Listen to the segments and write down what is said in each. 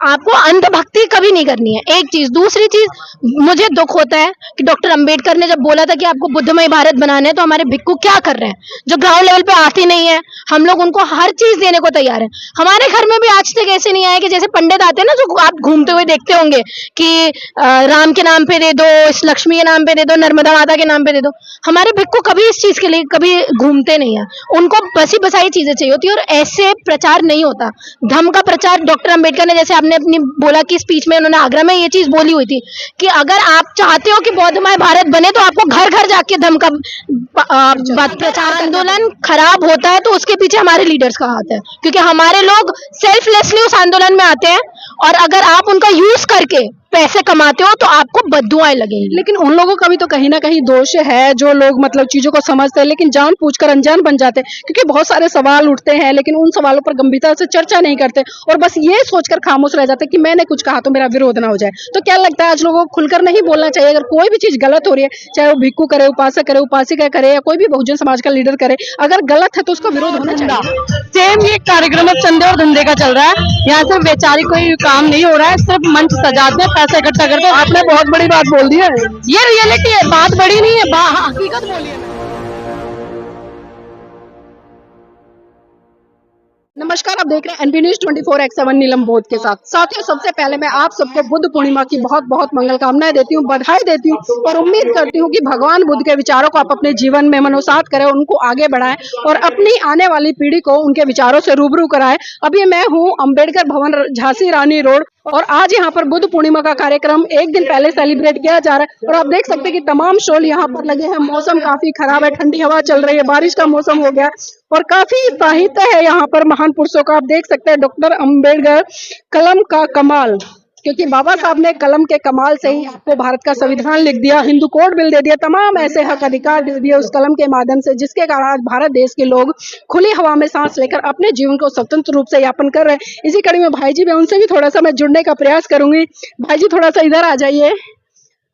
आपको अंधभक्ति कभी नहीं करनी है, एक चीज। दूसरी चीज, मुझे दुख होता है कि डॉक्टर अंबेडकर ने जब बोला था कि आपको बुद्धमय भारत बनाना है, तो हमारे भिक्खु क्या कर रहे हैं, जो ग्राउंड लेवल पे आते नहीं है। हम लोग उनको हर चीज देने को तैयार है। हमारे घर में भी आज तक ऐसे नहीं आए कि जैसे पंडित आते हैं ना, जो आप घूमते हुए देखते होंगे कि राम के नाम पे दे दो, इस लक्ष्मी के नाम पे दे दो, नर्मदा माता के नाम पे दे दो। हमारे भिक्खु कभी इस चीज के लिए कभी घूमते नहीं है। उनको बसी बसाई चीजें चाहिए होती है, और ऐसे प्रचार नहीं होता। धर्म का प्रचार डॉक्टर अंबेडकर ने, जैसे आपने अपनी बोला कि स्पीच में उन्होंने आगरा में ये चीज बोली हुई थी कि अगर आप चाहते हो कि बौद्धमय भारत बने, तो आपको घर घर जाके धर्म का प्रचार। आंदोलन खराब होता है तो उसके पीछे हमारे लीडर्स का हाथ है, क्योंकि हमारे लोग सेल्फलेसली उस आंदोलन में आते हैं, और अगर आप उनका यूज करके पैसे कमाते हो तो आपको बद्दुआएं लगेंगी। लेकिन उन लोगों का भी तो कहीं ना कहीं दोष है, जो लोग मतलब चीजों को समझते हैं लेकिन जानबूझकर अनजान बन जाते हैं, क्योंकि बहुत सारे सवाल उठते हैं लेकिन उन सवालों पर गंभीरता से चर्चा नहीं करते और बस ये सोचकर खामोश रह जाते हैं कि मैंने कुछ कहा तो मेरा विरोध ना हो जाए। तो क्या लगता है आज लोगों को खुलकर नहीं बोलना चाहिए? अगर कोई भी चीज गलत हो रही है, चाहे वो भिक्खु करे, उपासक करे, उपासिका करे, या कोई भी बहुजन समाज का लीडर करे, अगर गलत है तो उसका विरोध होना चाहिए। सेम ये कार्यक्रम अब चंदे और धंधे का चल रहा है। यहाँ से वैचारिक कोई काम नहीं हो रहा है, सिर्फ मंच सजाते हैं, पैसा इकट्ठा करते हैं। आपने बहुत बड़ी बात बोल दी है। ये रियलिटी है, बात बड़ी नहीं है, हकीकत बोली है। नमस्कार, आप देख रहे हैं एनबी न्यूज 24/7 नीलम बोध के साथ। साथियों, सबसे पहले मैं आप सबको बुद्ध पूर्णिमा की बहुत बहुत मंगल कामनाएं देती हूँ, बधाई देती हूँ और उम्मीद करती हूँ कि भगवान बुद्ध के विचारों को आप अपने जीवन में मनोसात करें, उनको आगे बढ़ाएं और अपनी आने वाली पीढ़ी को उनके विचारों से रूबरू कराएं। अभी मैं हूँ अंबेडकर भवन, झांसी रानी रोड, और आज यहाँ पर बुद्ध पूर्णिमा का कार्यक्रम एक दिन पहले सेलिब्रेट किया जा रहा है और आप देख सकते हैं कि तमाम स्टॉल यहाँ पर लगे हैं। मौसम काफी खराब है, ठंडी हवा चल रही है, बारिश का मौसम हो गया और काफी साहित्य है यहाँ पर महान पुरुषों का। आप देख सकते हैं डॉक्टर अंबेडकर, कलम का कमाल, क्योंकि बाबा साहब ने कलम के कमाल से ही आपको भारत का संविधान लिख दिया, हिंदू कोड बिल दे दिया, तमाम ऐसे हक अधिकार दे दिए उस कलम के माध्यम से, जिसके कारण आज भारत देश के लोग खुली हवा में सांस लेकर अपने जीवन को स्वतंत्र रूप से यापन कर रहे हैं। इसी कड़ी में भाई जी, मैं उनसे भी थोड़ा सा मैं जुड़ने का प्रयास करूंगी। भाई जी, थोड़ा सा इधर आ जाइए।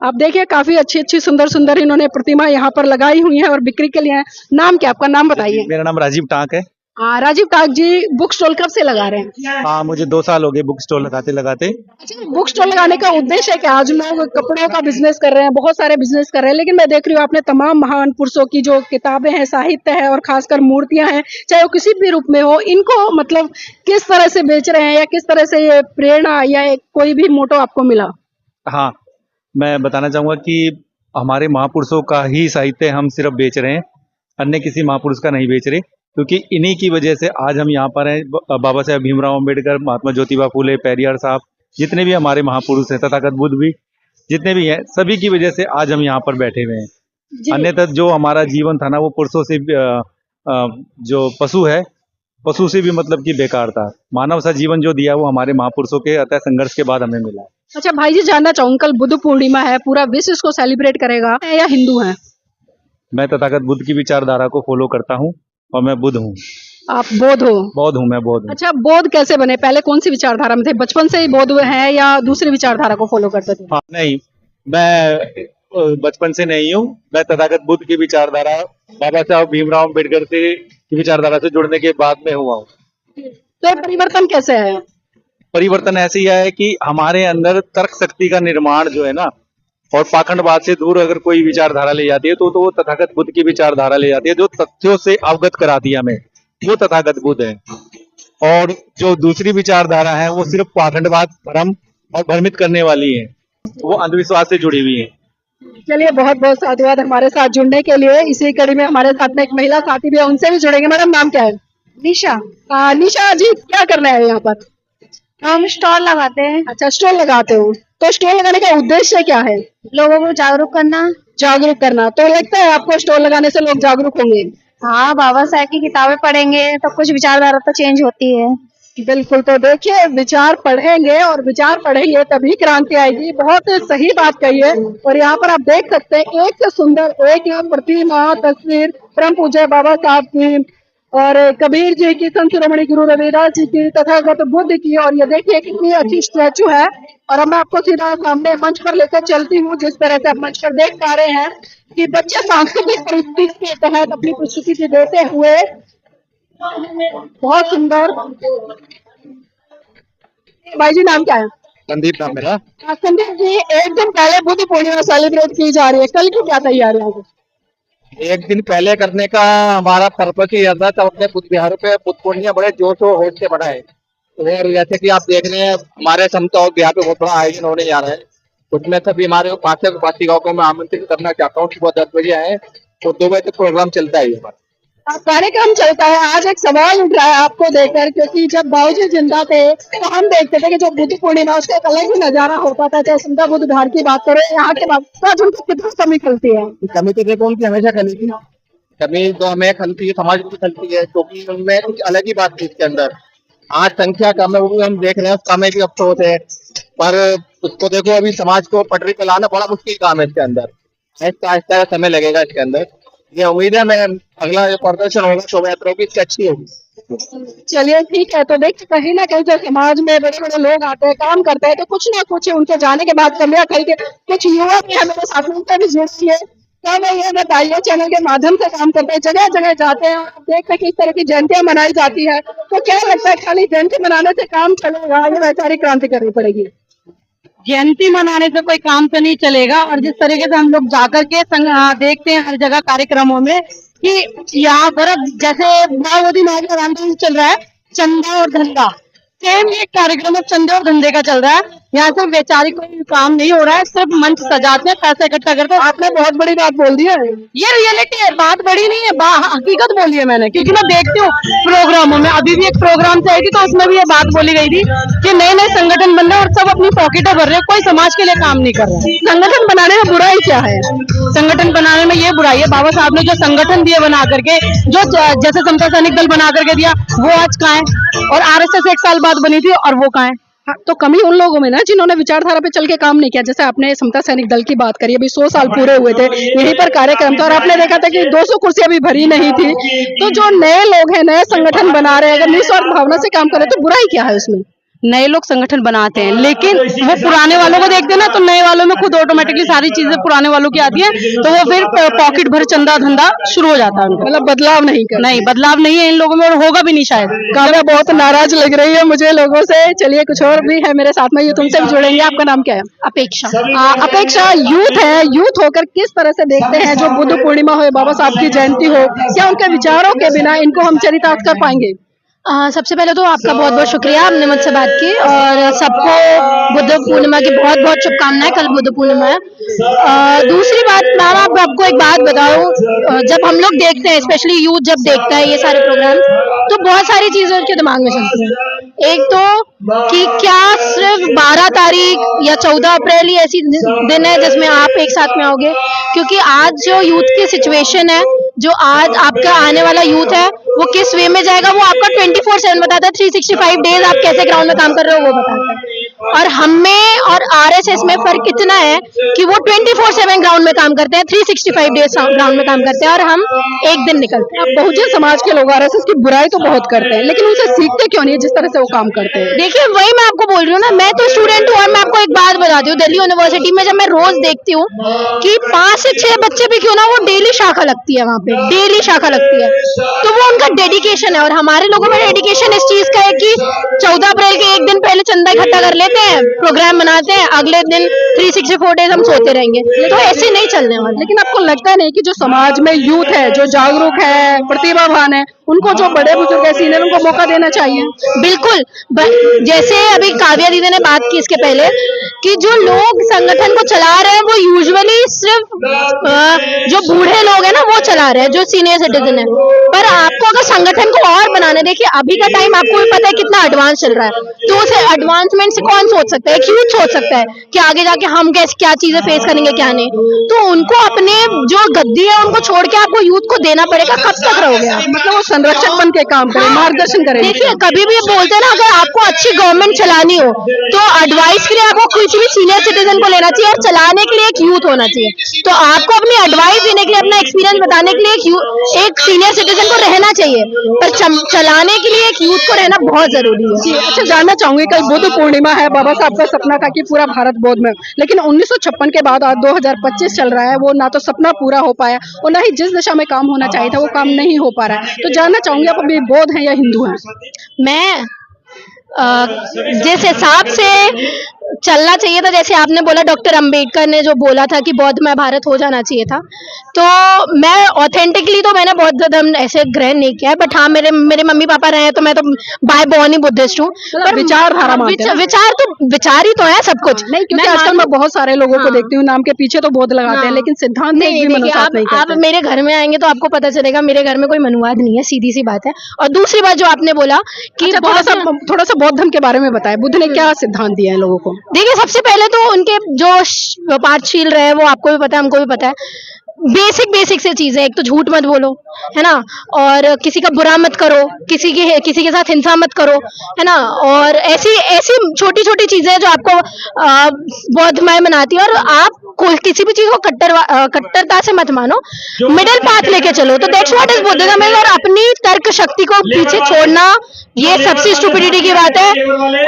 आप देखिए, काफी अच्छी अच्छी सुंदर सुंदर इन्होंने प्रतिमा यहाँ पर लगाई हुई है और बिक्री के लिए है। नाम क्या, आपका नाम बताइए। मेरा नाम राजीव टाक है। राजीव टाक जी, बुक स्टॉल कब से लगा रहे हैं? हाँ, मुझे 2 साल हो गए बुक स्टॉल लगाते लगाते। अच्छा, बुक स्टॉल लगाने का उद्देश्य है कि आज लोग कपड़ों का बिजनेस कर रहे हैं, बहुत सारे बिजनेस कर रहे हैं, लेकिन मैं देख रही हूँ आपने तमाम महान पुरुषों की जो किताबें हैं, साहित्य है और खासकर मूर्तियां हैं, चाहे वो किसी भी रूप में हो, इनको मतलब किस तरह से बेच रहे हैं या किस तरह से ये प्रेरणा या कोई भी मोटो आपको मिला? हाँ, मैं बताना चाहूंगा कि हमारे महापुरुषों का ही साहित्य हम सिर्फ बेच रहे हैं, अन्य किसी महापुरुष का नहीं बेच रहे, क्योंकि इन्हीं की वजह से आज हम यहाँ पर हैं। बाबा साहेब भीमराव अंबेडकर, महात्मा ज्योतिबा फूले, पेरियार साहब, जितने भी हमारे महापुरुष हैं, तथागत बुद्ध भी जितने भी हैं, सभी की वजह से आज हम यहाँ पर बैठे हुए हैं। अन्यथा जो हमारा जीवन था ना, वो पुरुषों से जो पशु है, पशु से भी मतलब कि बेकार था। मानव सा जीवन जो दिया वो हमारे महापुरुषों के अतः संघर्ष के बाद हमें मिला। अच्छा भाई जी, जानना चाहूँ, कल बुद्ध पूर्णिमा है, पूरा विश्व इसको सेलिब्रेट करेगा या हिंदू है? मैं तथागत बुद्ध की विचारधारा को फॉलो करता हूँ और मैं बुद्ध हूँ। आप बौद्ध हो? बौद्ध हूँ, मैं बौद्ध हूँ। अच्छा, बौद्ध कैसे बने? पहले कौन सी विचारधारा में थे? बचपन से ही बौद्ध हैं या दूसरी विचारधारा को फॉलो करते थे? हाँ, नहीं, मैं बचपन से नहीं हूँ। मैं तथागत बुद्ध की विचारधारा बाबा साहब भीमराव अम्बेडकर से की विचारधारा से जुड़ने के बाद में हुआ हूँ। तो परिवर्तन कैसे है? परिवर्तन ऐसे ही है कि हमारे अंदर तर्क शक्ति का निर्माण जो है ना, और पाखंडवाद से दूर अगर कोई विचारधारा ले जाती है तो वो तथागत बुद्ध की विचारधारा ले जाती है, जो तथ्यों से अवगत कराती है हमें, वो तथागत बुद्ध है। और जो दूसरी विचारधारा है वो सिर्फ पाखंडवाद, भ्रम और भ्रमित करने वाली है, वो अंधविश्वास से जुड़ी हुई है। चलिए, बहुत बहुत साधुवाद हमारे साथ जुड़ने के लिए। इसी कड़ी में हमारे साथ में एक महिला साथी भी है, उनसे भी जुड़ेंगे। मैडम, नाम क्या है? निशा। निशा जी, क्या करना है यहाँ पर? हम स्टॉल लगाते हैं। अच्छा, स्टॉल लगाते हो, तो स्टॉल लगाने का उद्देश्य क्या है? लोगों को जागरूक करना। जागरूक करना। तो लगता है आपको स्टॉल लगाने से लोग जागरूक होंगे? हाँ, बाबा साहब की किताबें पढ़ेंगे तो कुछ विचारधारा तो चेंज होती है। बिल्कुल। तो देखिए, विचार पढ़ेंगे और विचार पढ़ेंगे तभी क्रांति आएगी। बहुत सही बात कही है। और यहाँ पर आप देख सकते हैं, एक से सुंदर एक प्रतिमा, तस्वीर परम पूज्य बाबा साहब की और कबीर जी की, संत शिरोमणि गुरु रविदास जी की, तथागत बुद्ध की, और ये देखिए कितनी अच्छी स्टैचू है। और अब मैं आपको सीधा सामने मंच पर लेकर चलती हूँ। जिस तरह से आप मंच पर देख पा रहे हैं कि बच्चे सांस्कृतिक प्रस्तुति के तहत अपनी प्रस्तुति देते हुए बहुत सुंदर भाई जी नाम क्या है? संदीप नाम मेरा। संदीप जी, एक दिन पहले बुद्ध पूर्णिमा सेलिब्रेट की जा रही है, कल की क्या तैयारी है? एक दिन पहले करने का हमारा पर्पस ही था, तब अपने बुद्ध विहारों पे बुद्ध पूर्णिमा बड़े जोश और होश से बढ़ाए। और जैसे कि आप देख रहे हैं, हमारे समता और बिहार पे बहुत बड़ा आयोजन होने जा रहा है। उसमें सभी हमारे पासिकाओं को मैं आमंत्रित करना चाहता हूँ। सुबह 10 बजे आए तो 2 बजे तक प्रोग्राम चलता है हमारा। कार्यक्रम चलता है। आज एक सवाल उठ रहा है आपको देखकर, क्योंकि जब बाबूजी जिंदा थे तो हम देखते थे कि जो बुद्ध पूर्णिमा उसका एक अलग ही नजारा होता था। चाहे समता बुद्ध विहार की बात करें, यहाँ के बाद तो आज उनको कितनी कमी खलती है? कमी तो देखो उनकी हमेशा खलती है। कमी तो हमें खलती है, समाज की खलती है, क्योंकि उनमें कुछ अलग ही बात थी इसके अंदर। आज संख्या कम है, वो भी हम देख रहे हैं, उसका में भी अफसोस है। पर उसको देखो, अभी समाज को पटरी पे लाना बड़ा मुश्किल काम है इसके अंदर। आहिस्ता आहिस्ता समय लगेगा इसके अंदर। ये उम्मीद है मैं अगला जो प्रदर्शन होगा शोभा यात्रा की, इससे अच्छी होगी। चलिए ठीक है। तो देखिए, कहीं ना कहीं जो समाज में बड़े बड़े लोग आते हैं, काम करते हैं, तो कुछ ना कुछ उनके जाने के बाद कमियां खल के कुछ युवा भी हमारे साथ उनका भी जुड़ी है। क्या मैं ये बताइए, चैनल के माध्यम से काम करते हैं, जगह जगह जाते हैं, आप देखते हैं किस तरह की जयंतियां मनाई जाती है, तो क्या लगता है खाली जयंती मनाने से काम चलेगा या वैचारिक क्रांति करनी पड़ेगी? जयंती मनाने से कोई काम तो नहीं चलेगा। और जिस तरीके से हम लोग जाकर के देखते हैं हर जगह कार्यक्रमों में कि यहाँ पर जैसे माओवादी महात्मा गांधी चल रहा है, चंदा और धंधा, सेम ये कार्यक्रम अब चंदे और धंधे का चल रहा है। यहाँ से वैचारिक कोई काम नहीं हो रहा है, सिर्फ मंच सजाते हैं, पैसे इकट्ठा करते हैं। आपने बहुत बड़ी बात बोल दी है। ये रियलिटी है, बात बड़ी नहीं है, हकीकत बोली है मैंने, क्योंकि मैं देखती हूँ प्रोग्रामों में। अभी भी एक प्रोग्राम से आई थी तो उसमें भी ये बात बोली गई थी कि नए नए संगठन बन रहे हैं और सब अपनी पॉकेटें भर रहे हैं, कोई समाज के लिए काम नहीं कर रहा है। संगठन बनाने में बुराई क्या है? संगठन बनाने में ये बुराई है, बाबा साहब ने जो संगठन दिए बना करके, जो जैसे समता सैनिक दल बना करके दिया, वो आज कहाँ है? और आरएसएस 1 साल बाद बनी थी और वो कहाँ है? हाँ, तो कमी उन लोगों में ना जिन्होंने विचारधारा पे चल के काम नहीं किया। जैसे आपने समता सैनिक दल की बात करी, अभी 100 साल पूरे हुए थे, यहीं पर कार्यक्रम था और आपने देखा था कि 200 कुर्सियां भी भरी नहीं थी। तो जो नए लोग हैं, नए संगठन बना रहे हैं, अगर निस्वार्थ भावना से काम करें तो बुराई क्या है उसमें? नए लोग संगठन बनाते हैं, लेकिन वो पुराने वालों को देखते हैं ना, तो नए वालों में खुद ऑटोमेटिकली सारी चीजें पुराने वालों की आती है, तो वो फिर पॉकेट भर चंदा धंधा शुरू हो जाता है उनका। मतलब बदलाव नहीं कर? नहीं, बदलाव नहीं है इन लोगों में और होगा भी नहीं शायद। काव्या बहुत नाराज लग रही है मुझे लोगों से। चलिए, कुछ और भी है मेरे साथ में, ये तुमसे भी जुड़ेंगे। आपका नाम क्या है? अपेक्षा। अपेक्षा, यूथ है, यूथ होकर किस तरह से देखते हैं जो बुद्ध पूर्णिमा हो, बाबा साहब की जयंती हो, क्या उनके विचारों के बिना इनको हम चरितार्थ कर पाएंगे? सबसे पहले तो आपका बहुत बहुत शुक्रिया, आपने मुझसे बात की, और सबको बुद्ध पूर्णिमा की बहुत बहुत शुभकामनाएं। कल बुद्ध पूर्णिमा है। दूसरी बात, मैं आपको एक बात बताऊं, जब हम लोग देखते हैं, स्पेशली यूथ जब देखता है ये सारे प्रोग्राम, तो बहुत सारी चीजें उनके दिमाग में चलती हैं। एक तो कि क्या सिर्फ 12 तारीख या 14 अप्रैल ही ऐसी दिन है जिसमें आप एक साथ में आओगे? क्योंकि आज जो यूथ की सिचुएशन है, जो आज आपका आने वाला यूथ है, वो किस वे में जाएगा, वो आपका 24/7 बताता है। 365 डेज आप कैसे ग्राउंड में काम कर रहे हो वो बताता है। और हमें और आरएसएस में फर्क इतना है कि वो 24/7 ग्राउंड में काम करते हैं, 365 डेज ग्राउंड में काम करते हैं, और हम एक दिन निकलते हैं। बहुजन समाज के लोग आरएसएस की बुराई तो बहुत करते हैं, लेकिन उनसे सीखते क्यों नहीं जिस तरह से वो काम करते हैं? देखिए, वही मैं आपको बोल रही हूँ ना, मैं तो स्टूडेंट हूँ, और मैं आपको एक बात बताती हूँ, दिल्ली यूनिवर्सिटी में जब मैं रोज देखती हूँ कि 5 से 6 बच्चे भी क्यों ना, वो डेली शाखा लगती है, वहाँ पे डेली शाखा लगती है, तो वो उनका डेडिकेशन है। और हमारे लोगों में डेडिकेशन इस चीज का है कि 14 अप्रैल के एक दिन पहले चंदा इकट्ठा कर लेते हैं, प्रोग्राम बनाते हैं, अगले दिन 364 डेज हम सोते रहेंगे, तो ऐसे नहीं चलने वाला। लेकिन आपको लगता नहीं कि जो समाज में यूथ है, जो जागरूक है, प्रतिभावान है, उनको जो बड़े बुजुर्ग है, सीनियर, उनको मौका देना चाहिए? बिल्कुल। जैसे अभी काव्या दीदी ने बात की इसके पहले कि जो लोग संगठन को चला रहे हैं वो यूजुअली सिर्फ जो बूढ़े लोग हैं ना वो चला रहे हैं, जो सीनियर सिटीजन है। पर आपको अगर संगठन को और बनाना, देखिए अभी का टाइम आपको भी पता है कितना एडवांस चल रहा है, तो उसे एडवांसमेंट से कौन सोच सकता है? एक यूथ सोच सकता है कि आगे जाके हम कैसे क्या चीजें फेस करेंगे, क्या नहीं। तो उनको अपने जो गद्दी है उनको छोड़ के आपको यूथ को देना पड़ेगा। कब तक रहोगे आप? मतलब वो संरक्षक बन के काम करे, मार्गदर्शन करे। देखिए, कभी भी बोलते हैं ना, अगर आपको अच्छी गवर्नमेंट चलानी हो तो एडवाइस के लिए आपको किसी भी सीनियर सिटीजन को लेना चाहिए, और चलाने के लिए एक यूथ होना चाहिए। तो आपको अपनी एडवाइस देने के लिए, अपना एक्सपीरियंस बताने के लिए एक सीनियर सिटीजन को रहना चाहिए, पर चलाने के लिए एक यूथ को रहना बहुत जरूरी है। अच्छा, जानना चाहूंगी, कल बुद्ध पूर्णिमा है, बाबा साहब का सपना था कि पूरा भारत बौद्ध में, लेकिन 1956 के बाद आज 2025 चल रहा है, वो ना तो सपना पूरा हो पाया और ना ही जिस दिशा में काम होना चाहिए था वो काम नहीं हो पा रहा है। तो जानना चाहूंगी, आप अभी बौद्ध हैं या हिंदू हैं? मैं जिस हिसाब से चलना चाहिए था, जैसे आपने बोला डॉक्टर अंबेडकर ने जो बोला था कि बौद्धमय भारत हो जाना चाहिए था, तो मैं ऑथेंटिकली तो मैंने बौद्ध धर्म ऐसे ग्रहण नहीं किया है, बट हाँ मेरे मम्मी पापा रहे हैं तो मैं तो बाय बॉर्न ही बुद्धिस्ट हूँ। पर विचारधारा मानते हैं। विचार ही तो है सब कुछ। नहीं, क्योंकि आजकल मैं बहुत सारे लोगों को देखती हूँ नाम के पीछे तो बौद्ध लगाते हैं, लेकिन सिद्धांत में एक भी मनुवाद नहीं आप करते। मेरे घर में आएंगे तो आपको पता चलेगा मेरे घर में कोई मनुवाद नहीं है, सीधी सी बात है। और दूसरी बात जो आपने बोला कि अच्छा, थोड़ा सा बौद्ध धर्म के बारे में बताएं, बुद्ध ने क्या सिद्धांत दिया है लोगों को? देखिए, सबसे पहले तो उनके जो पाठशील रहे वो आपको भी पता है, हमको भी पता है। बेसिक से चीजें, एक तो झूठ मत बोलो, है ना, और किसी का बुरा मत करो, किसी के साथ हिंसा मत करो, है ना, और ऐसी ऐसी छोटी छोटी चीजें जो आपको बौद्धमय बनाती है। और आप किसी भी चीज को कट्टरता से मत मानो, मिडिल पाथ लेके चलो, तो दैट्स व्हाट इज बुद्धिज्म। और अपनी तर्क शक्ति को पीछे छोड़ना, ये सबसे स्टुपिडिटी की बात है।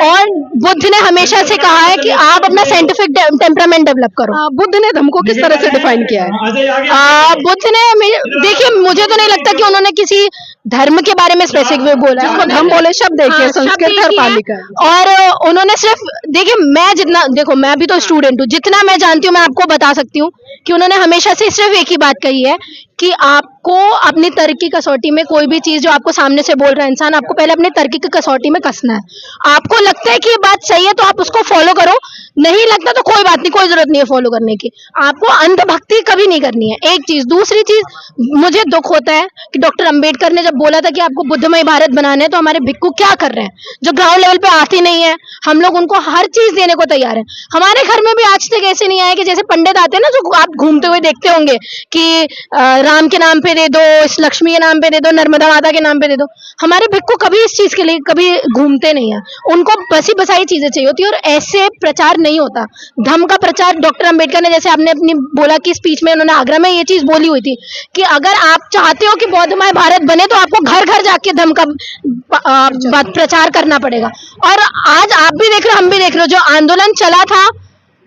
और बुद्ध ने हमेशा से कहा है कि आप अपना साइंटिफिक टेम्परामेंट डेवलप करो। बुद्ध ने धर्म को किस तरह से डिफाइन किया है? बुद्ध ने, देखिए, मुझे तो नहीं लगता कि उन्होंने किसी धर्म के बारे में स्पेसिफिक बोला है। जिसको धर्म बोले शब्द देखिए, संस्कृत और पाली का। और उन्होंने सिर्फ, देखिए, मैं भी तो स्टूडेंट हूँ, जितना मैं जानती हूँ मैं आपको बता सकती हूँ कि उन्होंने हमेशा से सिर्फ एक ही बात कही है कि आपको अपनी तर्क की कसौटी में कोई भी चीज जो आपको सामने से बोल रहा है इंसान, आपको पहले अपनी तर्क की कसौटी में कसना है। आपको लगता है कि ये बात सही है तो आप उसको फॉलो करो, नहीं लगता तो कोई बात नहीं, कोई जरूरत नहीं है फॉलो करने की। आपको अंधभक्ति कभी नहीं करनी है, एक चीज। दूसरी चीज, मुझे दुख होता है कि डॉक्टर अंबेडकर ने जब बोला था कि आपको बुद्धमय भारत बनाना है, तो हमारे भिक्खु क्या कर रहे हैं, जो ग्राउंड लेवल पे आते नहीं है। हम लोग उनको हर चीज देने को तैयार है। हमारे घर में भी आज तक ऐसे नहीं आए कि जैसे पंडित आते हैं ना, जो आप घूमते हुए देखते होंगे कि राम के नाम पे दे दो, इस लक्ष्मी के नाम पे दे दो, नर्मदा माता के नाम पे दे दो। हमारे भिक्खु कभी इस चीज के लिए कभी घूमते नहीं है, उनको बसी बसाई चीजें चाहिए होती है। और ऐसे प्रचार नहीं होता धर्म का प्रचार। डॉक्टर अंबेडकर ने, जैसे आपने अपनी बोला कि स्पीच में उन्होंने आगरा में ये चीज बोली हुई थी कि अगर आप चाहते हो कि बौद्धमय भारत बने तो आपको घर घर जाके धर्म का प्रचार करना पड़ेगा। और आज आप भी देख रहे हो, हम भी देख रहे हो, जो आंदोलन चला था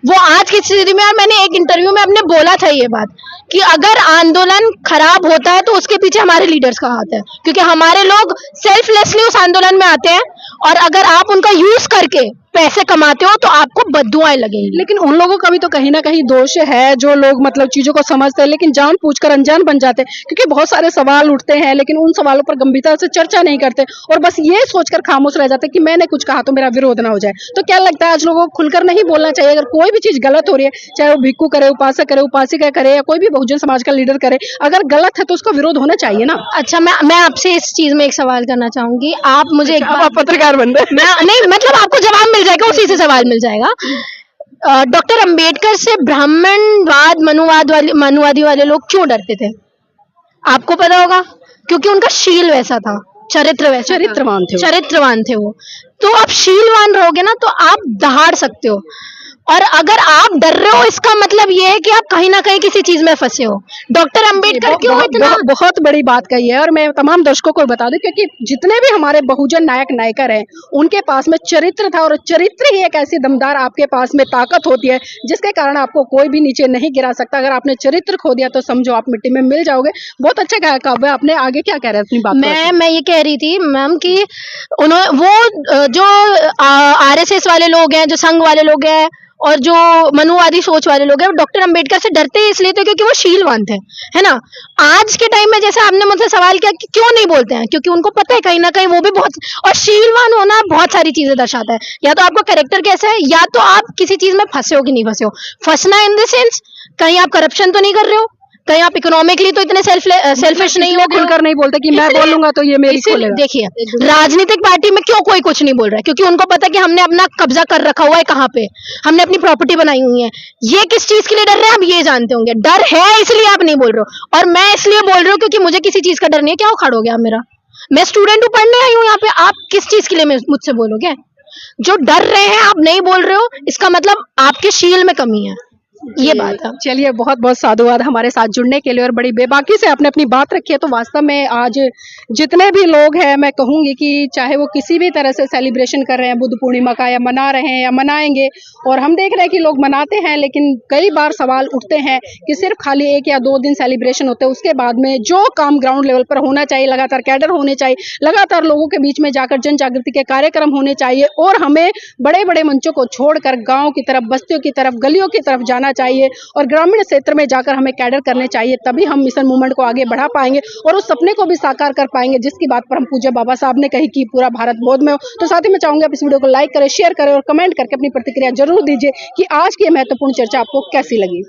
वो आज की स्थिति में, और मैंने एक इंटरव्यू में अपने बोला था ये बात कि अगर आंदोलन खराब होता है तो उसके पीछे हमारे लीडर्स का हाथ है, क्योंकि हमारे लोग सेल्फलेसली उस आंदोलन में आते हैं। और अगर आप उनका यूज करके पैसे कमाते हो तो आपको बद्दुआएं लगेंगी। लेकिन उन लोगों का भी तो कहीं ना कहीं दोष है, जो लोग मतलब चीजों को समझते हैं लेकिन जानबूझकर अनजान बन जाते हैं, क्योंकि बहुत सारे सवाल उठते हैं लेकिन उन सवालों पर गंभीरता से चर्चा नहीं करते और बस ये सोचकर खामोश रह जाते हैं कि मैंने कुछ कहा तो मेरा विरोध ना हो जाए। तो क्या लगता है आज लोगों को खुलकर नहीं बोलना चाहिए? अगर कोई भी चीज गलत हो रही है, चाहे वो भिक्खु करे, उपासक करे, उपासिका करे, या कोई भी बहुजन समाज का लीडर करे, अगर गलत है तो उसका विरोध होना चाहिए ना। अच्छा, मैं आपसे इस चीज में एक सवाल करना चाहूंगी। आप मुझे एक आप पत्रकार बन रहे हैं। नहीं, मतलब आपको जवाब मिल जाएगा, उसी से सवाल मिल जाएगा। डॉक्टर अंबेडकर से ब्राह्मणवाद, मनुवादी वाले लोग क्यों डरते थे? आपको पता होगा, क्योंकि उनका शील वैसा था, चरित्रवान थे वो। तो आप शीलवान रहोगे ना तो आप दहाड़ सकते हो। और अगर आप डर रहे हो, इसका मतलब ये है कि आप कहीं ना कहीं किसी चीज में फंसे हो। डॉक्टर अंबेडकर क्यों इतना, बहुत बड़ी बात कही है। और मैं तमाम दर्शकों को बता दूं, क्योंकि जितने भी हमारे बहुजन नायक नायिका हैं, उनके पास में चरित्र था, और चरित्र ही एक ऐसी दमदार आपके पास में ताकत होती है जिसके कारण आपको कोई भी नीचे नहीं गिरा सकता। अगर आपने चरित्र खो दिया तो समझो आप मिट्टी में मिल जाओगे। बहुत अच्छा कहा काव्य आपने। आगे क्या कह रहे हैं अपनी बात? मैं ये कह रही थी मैम कि वो जो आरएसएस वाले लोग हैं, जो संघ वाले लोग हैं, और जो मनुवादी सोच वाले लोग हैं, वो डॉक्टर अंबेडकर से डरते इसलिए थे क्योंकि वो शीलवान थे, है ना। आज के टाइम में जैसे आपने मुझसे सवाल किया कि क्यों नहीं बोलते हैं, क्योंकि उनको पता है कहीं ना कहीं वो भी बहुत, और शीलवान होना बहुत सारी चीजें दर्शाता है। या तो आपका कैरेक्टर कैसा है, या तो आप किसी चीज में फंसे हो कि नहीं फंसे हो। फंसना इन द सेंस, कहीं आप करप्शन तो नहीं कर रहे हो, कहीं आप इकोनॉमिकली तो इतने सेल्फिश नहीं हो, खुलकर नहीं बोलते कि मैं बोलूंगा तो ये मेरी खोलेगा। देखिए, राजनीतिक पार्टी में क्यों कोई कुछ नहीं बोल रहा है, क्योंकि उनको पता है कि हमने अपना कब्जा कर रखा हुआ है, कहाँ पे हमने अपनी प्रॉपर्टी बनाई हुई है। ये किस चीज के लिए डर रहे हैं आप ये जानते होंगे। डर है इसलिए आप नहीं बोल रहे हो, और मैं इसलिए बोल रही हूँ क्योंकि मुझे किसी चीज का डर नहीं है। क्या उखाड़ हो गया मेरा? मैं स्टूडेंट हूँ, पढ़ने आई हूँ यहाँ पे। आप किस चीज के लिए मुझसे बोलोगे? जो डर रहे हैं आप नहीं बोल रहे हो, इसका मतलब आपके शील में कमी है। ये बात है। चलिए, बहुत बहुत साधुवाद हमारे साथ जुड़ने के लिए और बड़ी बेबाकी से आपने अपनी बात रखी है। तो वास्तव में आज जितने भी लोग हैं, मैं कहूंगी कि चाहे वो किसी भी तरह से सेलिब्रेशन कर रहे हैं बुद्ध पूर्णिमा का, या मना रहे हैं या मनाएंगे, और हम देख रहे हैं कि लोग मनाते हैं, लेकिन कई बार सवाल उठते हैं कि सिर्फ खाली 1 या 2 दिन सेलिब्रेशन होते हैं, उसके बाद में जो काम ग्राउंड लेवल पर होना चाहिए, लगातार कैडर होने चाहिए, लगातार लोगों के बीच में जाकर जन जागृति के कार्यक्रम होने चाहिए, और हमें बड़े बड़े मंचों को छोड़कर गाँव की तरफ, बस्तियों की तरफ, गलियों की तरफ जाना चाहिए और ग्रामीण क्षेत्र में जाकर हमें कैडर करने चाहिए। तभी हम मिशन मूवमेंट को आगे बढ़ा पाएंगे और उस सपने को भी साकार कर पाएंगे जिसकी बात पर हम पूज्य बाबा साहब ने कही कि पूरा भारत बोध में हो। तो साथ ही मैं चाहूंगी आप इस वीडियो को लाइक करें, शेयर करें और कमेंट करके अपनी प्रतिक्रिया जरूर दीजिए कि आज की महत्वपूर्ण चर्चा आपको कैसी लगी।